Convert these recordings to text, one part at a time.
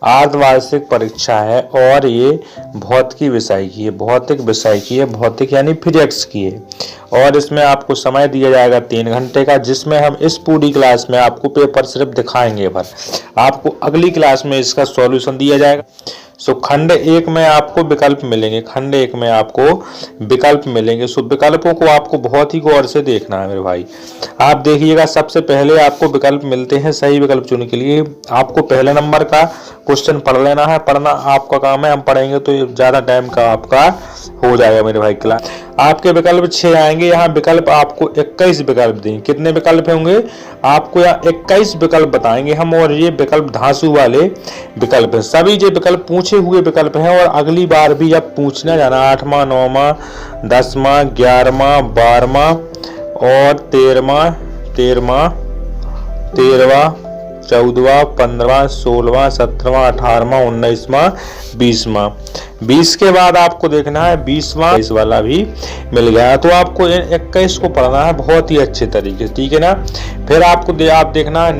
अर्धवार्षिक परीक्षा है और ये भौतिकी विषय की है, भौतिक विषय की है, भौतिक यानी फिजिक्स की है। और इसमें आपको समय दिया जाएगा 3 घंटे का, जिसमें हम इस पूरी क्लास में आपको पेपर सिर्फ दिखाएंगे भर, आपको अगली क्लास में इसका सॉल्यूशन दिया जाएगा। सो खंड 1 में आपको विकल्प मिलेंगे, खंड 1 में आपको विकल्प मिलेंगे। सो विकल्पों को आपको बहुत ही गौर से देखना है मेरे भाई। आप देखिएगा, सबसे पहले आपको विकल्प मिलते हैं, सही विकल्प चुनने के लिए आपको पहले नंबर का क्वेश्चन पढ़ लेना है। पढ़ना आपका काम है, हम पढ़ेंगे तो ज्यादा टाइम का आपका हो जाएगा मेरे भाई क्लास। आपके विकल्प 6 आएंगे, यहाँ विकल्प आपको 21 विकल्प देंगे। कितने विकल्प होंगे आपको यहाँ 21 विकल्प बताएंगे हम, और ये विकल्प धांसू वाले विकल्प है। सभी जो विकल्प पूछे हुए विकल्प हैं और अगली बार भी जब पूछना जाना 8वां 9वां 10वां 11वां 12वां और 13वां 14वां 15वां 16वां 17वां 18वां 19वां 20वां 20 के बाद आपको देखना है 20वां इस वाला भी मिल गया, तो आपको 21 को पढ़ना है बहुत ही अच्छे तरीके से, ठीक है ना। फिर आपको आप देखना है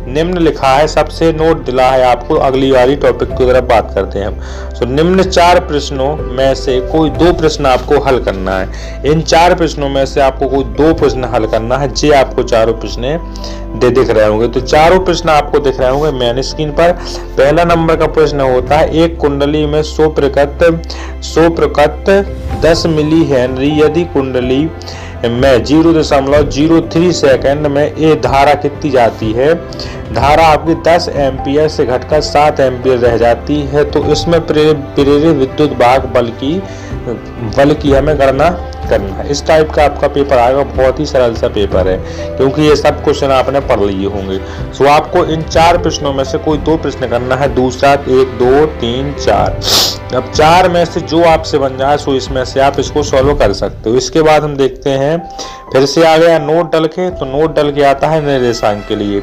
निम्न लिखा है, सबसे नोट दिला है आपको। अगली वाली टॉपिक की तरफ बात करते हैं हम। तो निम्न 4 प्रश्नों में से कोई 2 प्रश्न आपको हल करना है। इन 4 प्रश्नों में से आपको कोई 2 प्रश्न हल करना है। जे आपको चारों प्रश्न दिख रहे होंगे, तो चारों प्रश्न आपको दिख रहे होंगे मेन स्क्रीन पर। पहला नंबर का प्रश्न होता है, एक कुंडली में 100 प्रकट 10 मिली हेनरी यदि कुंडली में 0.03 सेकंड में ए धारा कितनी जाती है। धारा आपकी 10 एम्पियर से घटकर 7 एम्पियर रह जाती है, तो इसमें प्रेरित विद्युत भाग बल की हमें गणना करना है। इस टाइप का आपका पेपर आएगा, बहुत ही सरल सा पेपर है, क्योंकि ये सब क्वेश्चन आपने पढ़ लिए होंगे। सो आपको इन 4 प्रश्नों में से कोई 2 प्रश्न करना है। दूसरा 1 2 3 4, अब 4 में से जो आपसे बन जाए सो इसमें से आप इसको सॉल्व कर सकते हो। इसके बाद हम देखते हैं, फिर से आ गया नोट डल के, तो नोट डल के आता है निर्देशांक के लिए।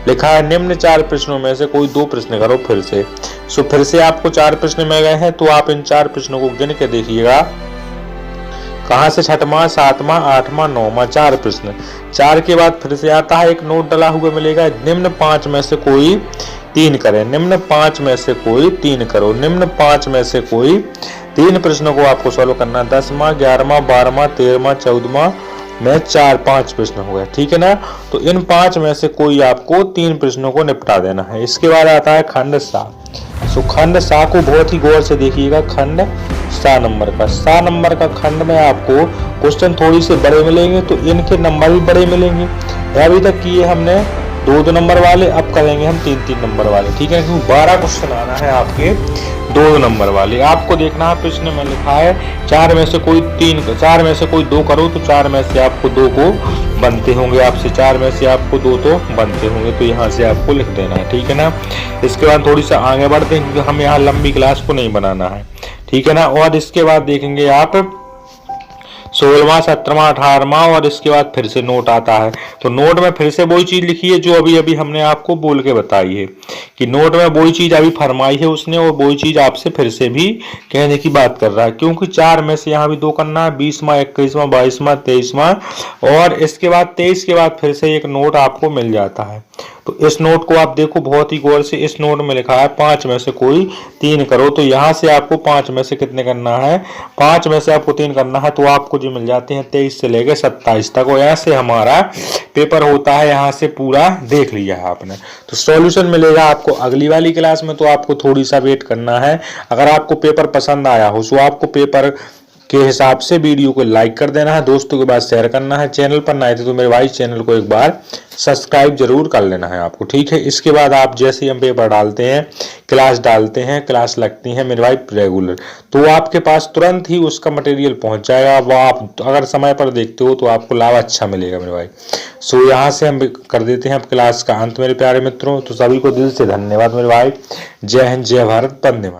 लिखा है निम्न 4 प्रश्नों में से कोई 2 प्रश्न करो फिर से। सो फिर से आपको 4 प्रश्न मिल गए हैं, तो आप इन 4 प्रश्नों को गिन के देखिएगा, कहां से 6वां 7वां 8वां 9वां 4 प्रश्न। 4 के बाद फिर से आता है एक नोट डला हुआ मिलेगा, निम्न 5 में से कोई 3 करें। निम्न 5 में से कोई 3 करो। निम्न 5 में से कोई 3 प्रश्नों को आपको सॉल्व करना है। 10वां 11वां 12वां 13वां 14वां में 4-5 प्रश्न हो गए, ठीक है ना। तो इन 5 में से कोई आपको 3 प्रश्नों को निपटा देना है। इसके बाद आता है खंड 7। सो खंड 7 को बहुत ही गौर से देखिएगा। खंड 7 नंबर का खंड में आपको क्वेश्चन थोड़ी से बड़े मिलेंगे, तो इनके नंबर भी बड़े मिलेंगे। अभी तक किए हमने 2-2 नंबर वाले, अब करेंगे हम 3-3 नंबर वाले, ठीक है। क्योंकि 12 क्वेश्चन आना है आपके 2 नंबर वाले। आपको देखना है प्रश्न में लिखा है 4 में से कोई 2 करो, तो 4 में से आपको 2 को बनते होंगे, आपसे 4 में से आपको 2 तो बनते होंगे, तो यहाँ से आपको लिख देना है, ठीक है ना। इसके बाद थोड़ी सा आगे बढ़ते हैं, क्योंकि हम यहाँ लंबी क्लास को नहीं बनाना है, ठीक है ना। और इसके बाद देखेंगे आप 16वां 17वां 18वां, और इसके बाद फिर से नोट आता है। तो नोट में फिर से वही चीज लिखी है जो अभी अभी हमने आपको बोल के बताई है, कि नोट में वही चीज अभी फरमाई है उसने, और वही चीज आपसे फिर से भी कहने की बात कर रहा है। क्योंकि 4 में से यहाँ भी 2 करना है, 20वां 21वां 22वां 23वां, और इसके बाद 23 के बाद फिर से एक नोट आपको मिल जाता है। तो इस नोट को आप देखो बहुत ही गौर से। इस नोट में लिखा है 5 में से कोई 3 करो, तो यहाँ से आपको 5 में से कितने करना है, 5 में से आपको 3 करना है, तो आपको जो मिल जाते हैं 23 से लेकर 27 तक। और यहाँ से हमारा पेपर होता है, यहाँ से पूरा देख लिया है आपने। तो सॉल्यूशन मिलेगा आपको अगली वाली क्लास में, तो आपको थोड़ी सा वेट करना है। अगर आपको पेपर पसंद आया हो तो आपको पेपर के हिसाब से वीडियो को लाइक कर देना है, दोस्तों के पास शेयर करना है। चैनल पर नए थे तो मेरे भाई चैनल को एक बार सब्सक्राइब जरूर कर लेना है आपको, ठीक है। इसके बाद आप जैसे ही हम पेपर डालते हैं, क्लास डालते हैं, क्लास लगती है मेरे भाई रेगुलर, तो आपके पास तुरंत ही उसका मटेरियल पहुंच जाएगा। वो आप अगर समय पर देखते हो तो आपको लाभ अच्छा मिलेगा मेरे भाई। सो यहाँ से हम कर देते हैं अब क्लास का अंत मेरे प्यारे मित्रों। तो सभी को दिल से धन्यवाद मेरे भाई। जय हिंद, जय भारत, वंदे मातरम।